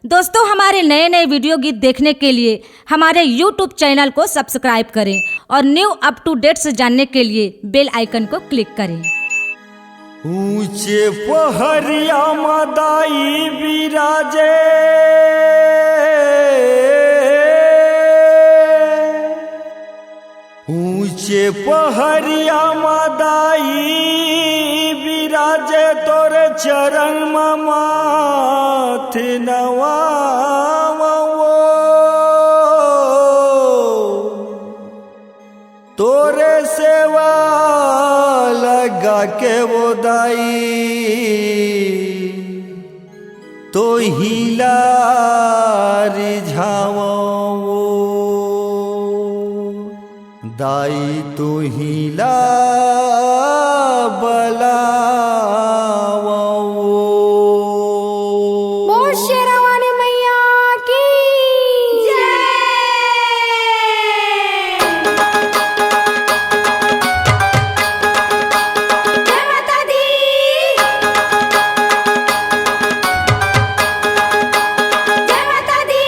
दोस्तों, हमारे नए नए वीडियो गीत देखने के लिए हमारे YouTube चैनल को सब्सक्राइब करें और न्यू अप टू डेट्स जानने के लिए बेल आइकन को क्लिक करें। ऊंचे पहरिया मदाई बिराजे, ऊंचे पहरिया मदाई बिराजे, तोरे चरण माथे नवावो, तोरे सेवा लगा के वो दाई, तो हिला रिझावो दाई, तो हिला बलावो। बोल शेरावाली मैया की जय। जय माता दी। जय माता दी।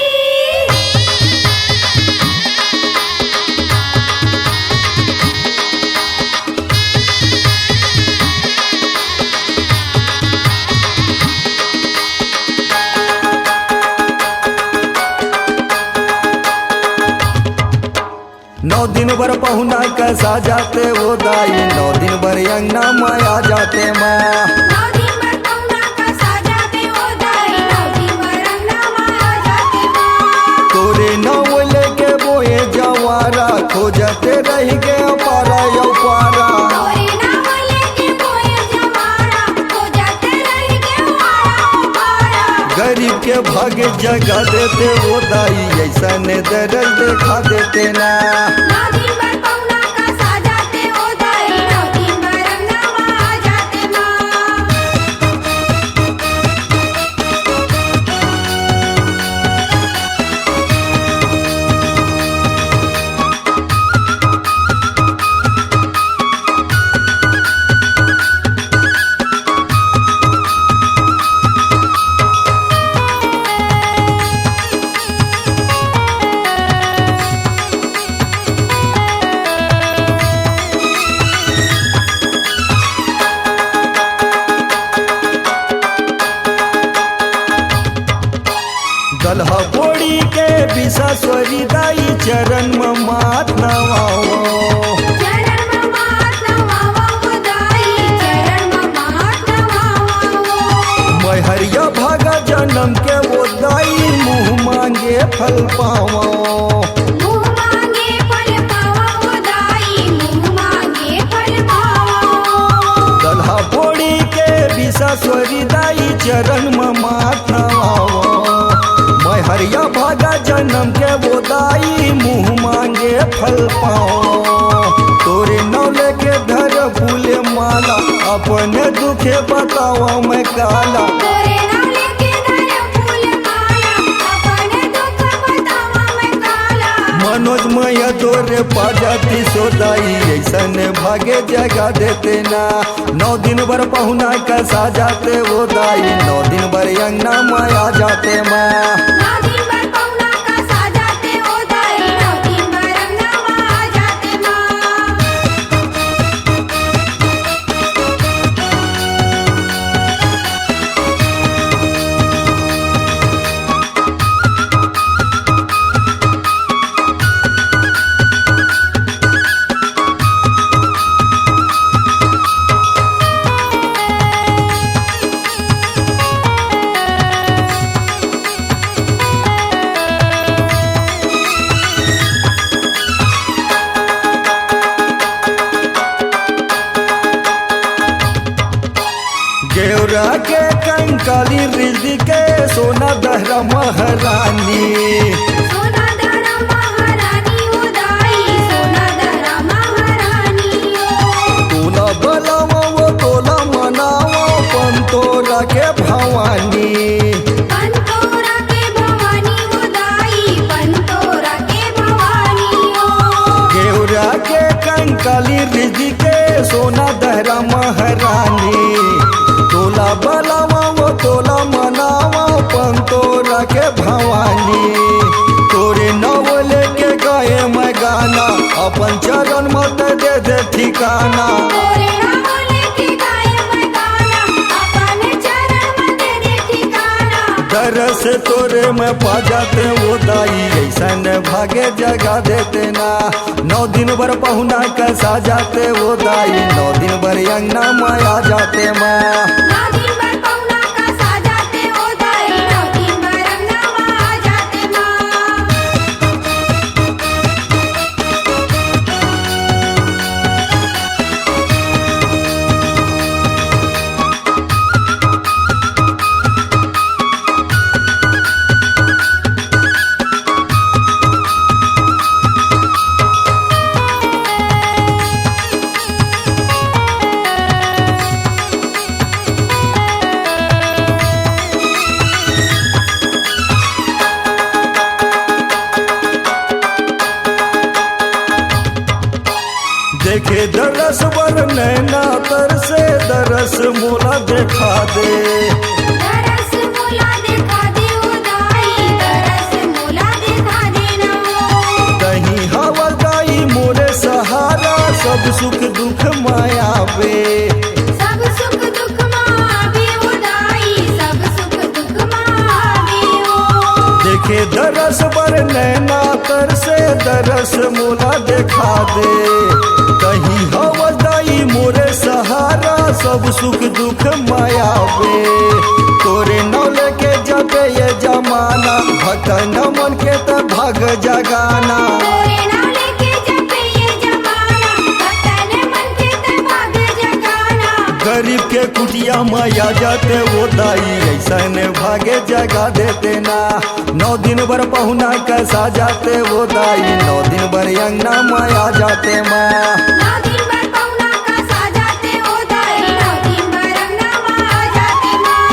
नौ दिन भर पहुना कैसा जाते वो दाई, नौ दिन भर अंगना माया जाते माँ। नौ दिन भर पहुना कैसा जाते वो दाई, नौ दिन भर अंगना माया जाते माँ। तोरे नौ लेके बोए जवारा, खोजते रह गए पारा यो पारा। तोरे नाम लेके बोए जवारा, हो जाते रह के वारा पारा। गरीब के भाग जगा देते वो दाई, ऐसा ने दर्द देखा देते ना। नौ दिन भर पहुना कैसा जाते वो दाई, नौ दिन भर अंगना माया जाते माँ। गलहा बोड़ी के विश्वेश्वरी दाई, चरण में मात नवाओ। चरण में मात नवावा वो दाई, चरण में मात नवावा। मैहरिया भागा जन्म के वो दाई, मुँह मांगे फल पाओ। मुँह मांगे फल पावा वो दाई, मुँह मांगे फल पावा। गलहा बोड़ी के विश्वेश्वरी दाई, चरण में मात नवाओ। मैहरिया भागा जन्म के वो दाई, मुँह मांगे फल पाओ। तोरे नौ लेके धर फूले माला, अपने दुखे बताओ मैं काला। तोरे नाम लेके धरे फूल माला, अपने दुख बतावा मैं काला। मनोज मैया तोरे पाजाती सोदाई, ऐसन भागे जगा देते ना। नौ दिन भर पहुना कैसा जाते वो दाई, नौ दिन भर अंगना माया जाते माँ। नौ दिन भर पहुना कैसा जाते वो दाई, नौ दिन भर अंगना माया जाते माँ। गेवरा के कंकाली रिद्धि के, सोना दहरा महारानी। सोना दहरा महारानी वो दाई, सोना दहरा महारानी ओ। तोला बलावा वो तोला मनावा, पंतोरा के भवानी। पंतोरा के भवानी वो दाई, पंतोरा के भवानी ओ। गेवरा के कंकाली रिद्धि के, सोना दहरा महारानी। तोला बलावा वो तोला मनावा, पंतोरा के से तोरे में पा जाते वो दाई ऐसन भागे जगा देते ना 9 दिन भर पहुना कैसा जाते वो दाई 9 दिन भर अंगना माया जाते माँ 9 दिन भर पौना का साजाते ओ दाई 9 दिन भर अंगना माँ आ जाते माँ देखे दरस बर नैना तर से दरस मोला देखा दे दरस मोला दिखा दे ओ दाई दरस मोला दिखा देना कहीं हवा दाई मोरे सहारा सब सुख दुख माया बे सब सुख दुख मावे ओ दाई सब सुख दुख मावे ओ देखे दरस बर नैना तर से दरस मोला देखा दे कहीं हवा दाई मोरे सहारा सब सुख दुख माया बे तोरे नौले के जबे ये जमाना भक्तन मन के त भाग जगाना तोरे नाम लेके जपे ये जमाना भक्तन मन के तबाग जगाना गरीब के कुटिया माया जाते वो दाई ऐसन भागे जगा देते ना 9 दिन भर पहुना कैसा जाते वो दाई 9 दिन भर अंगना माया जाते माँ 9 दिन भर पौना का साजाते ओ दाई 9 दिन भर अंगना माँ आ जाते माँ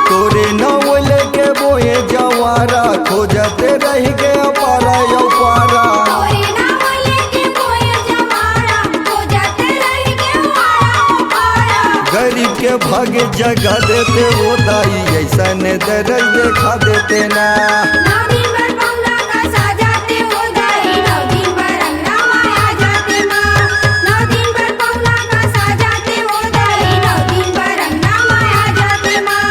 तोरे नाव लेके बोए जवारा खोजते रह गया पारा यो पारा तोरे नाम लेके बोए जमाना हो जाते रह के पारा ओ पारा गरीब के भागे जगा देते वो दाई ऐसन दरज देखा देते ना 9 दिन भर पौना का साजाते ओ दाई 9 दिन भर अंगना माँ आ जाते माँ 9 दिन भर पौना का साजाते ओ दाई 9 दिन भर अंगना माँ आ जाते माँ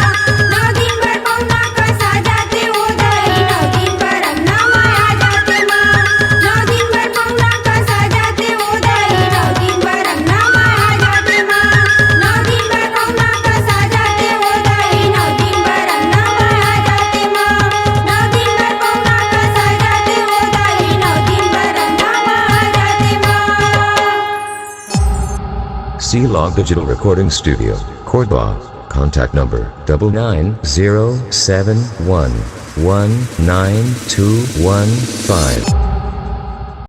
9 दिन भर पौना का साजाते ओ दाई 9 दिन भर अंगना माँ आ जाते माँ 9 दिन भर पौना का साजाते ओ दाई 9 दिन भर अंगना माँ आ जाते माँ 9 दिन भर पौना का साजाते ओ दाई 9 दिन भर अंगना माँ आ जाते माँ 9 दिन भर पौना का साजाते ओ दाई 9 दिन भर अंगना माँ आ जाते माँ C-Log Digital Recording Studio, Cordoba. Contact number 99071192115.